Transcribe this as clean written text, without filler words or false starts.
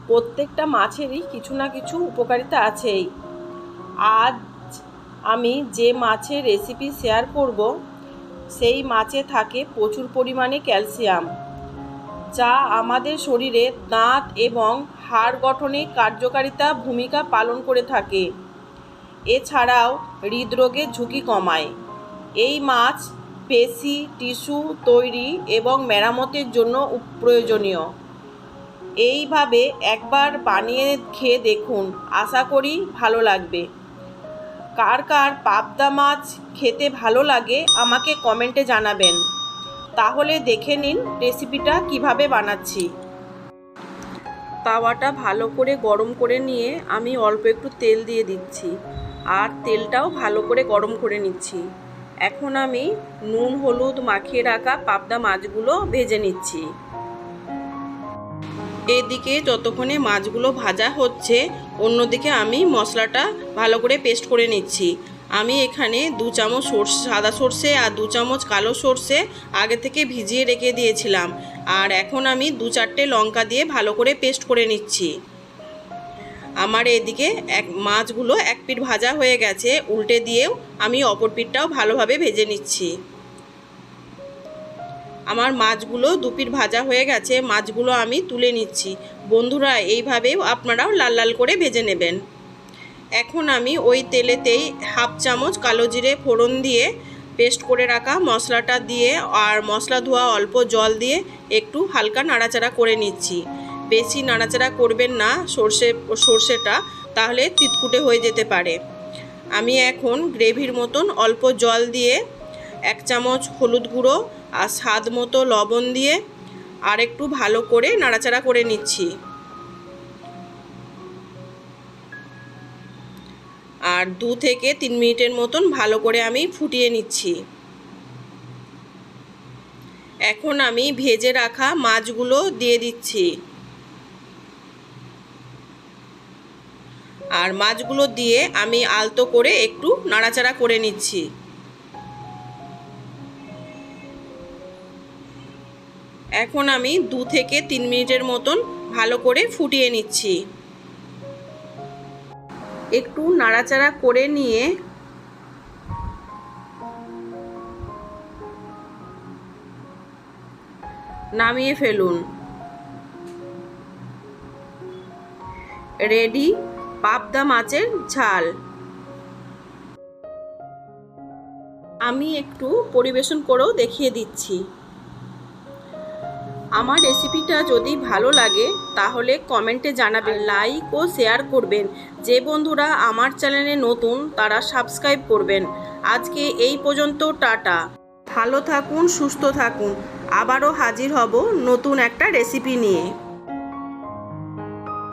প্রত্যেকটা মাছেরই কিছু না কিছু উপকারিতা আছেই। আজ আমি যে মাছের রেসিপি শেয়ার করব, সেই মাছে থাকে প্রচুর পরিমাণে ক্যালসিয়াম, যা আমাদের শরীরে দাঁত এবং হাড় গঠনে কার্যকারিতা ভূমিকা পালন করে থাকে। এছাড়াও হৃদরোগের ঝুঁকি কমায়। এই মাছ পেশি, টিস্যু তৈরি এবং মেরামতের জন্য প্রয়োজনীয়। এইভাবে একবার বানিয়ে খেয়ে দেখুন, আশা করি ভালো লাগবে। কার কার পাবদা মাছ খেতে ভালো লাগে আমাকে কমেন্টে জানাবেন। তাহলে দেখে নিন রেসিপিটা কিভাবে বানাচ্ছি। তাওয়াটা ভালো করে গরম করে নিয়ে আমি অল্প একটু তেল দিয়ে দিচ্ছি, আর তেলটাও ভালো করে গরম করে নিচ্ছি। এখন আমি নুন হলুদ মাখিয়ে রাখা পাবদা মাছগুলো ভেজে নিচ্ছি। এদিকে যতক্ষণে মাছগুলো ভাজা হচ্ছে, অন্যদিকে আমি মশলাটা ভালো করে পেস্ট করে নিচ্ছি। আমি এখানে 2 চামচ সাদা সর্ষে আর 2 চামচ কালো সর্ষে আগে থেকে ভিজিয়ে রেখে দিয়েছিলাম, আর এখন আমি 2-4টে লঙ্কা দিয়ে ভালো করে পেস্ট করে নিচ্ছি। আমার এদিকে মাছগুলো এক পিঠ ভাজা হয়ে গেছে, উল্টে দিয়েও আমি অপর পিঠটাও ভালোভাবে ভেজে নিচ্ছি। আমার মাছগুলো 2 পিঠ ভাজা হয়ে গেছে, মাছগুলো আমি তুলে নিচ্ছি। বন্ধুরা, এইভাবেও আপনারাও লাল লাল করে ভেজে নেবেন। এখন আমি ওই তেলেতেই 1/2 চামচ কালো জিরে ফোড়ন দিয়ে পেস্ট করে রাখা মশলাটা দিয়ে আর মশলা ধোয়া অল্প জল দিয়ে একটু হালকা নাড়াচাড়া করে নিচ্ছি। বেশি নাড়াচাড়া করবেন না সর্ষেটা, তাহলে তিতকুটে হয়ে যেতে পারে। আমি এখন গ্রেভির মতন অল্প জল দিয়ে 1 চামচ হলুদ গুঁড়ো আর স্বাদ মতো লবণ দিয়ে আর একটু ভালো করে নাড়াচাড়া করে নিচ্ছি। আর 2 থেকে 3 মিনিটের মতন ভালো করে আমি ফুটিয়ে নিচ্ছি। এখন আমি ভেজে রাখা মাছগুলো দিয়ে দিচ্ছি, আর মাছগুলো দিয়ে আমি আলতো করে একটু নাড়াচাড়া করে নিচ্ছি। এখন আমি 2 থেকে 3 মিনিটের মতন ভালো করে ফুটিয়ে নিচ্ছি। একটু নাড়াচাড়া করে নিয়ে নামিয়ে ফেলুন। রেডি পাবদা মাছের ঝাল। আমি একটু পরিবেশন করেও দেখিয়ে দিচ্ছি। আমার রেসিপিটা যদি ভালো লাগে তাহলে কমেন্টে জানাবেন, লাইক ও শেয়ার করবেন। যে বন্ধুরা আমার চ্যানেলে নতুন তারা সাবস্ক্রাইব করবেন। আজকে এই পর্যন্ত, টাটা। ভালো থাকুন, সুস্থ থাকুন। আবারও হাজির হব নতুন একটা রেসিপি নিয়ে।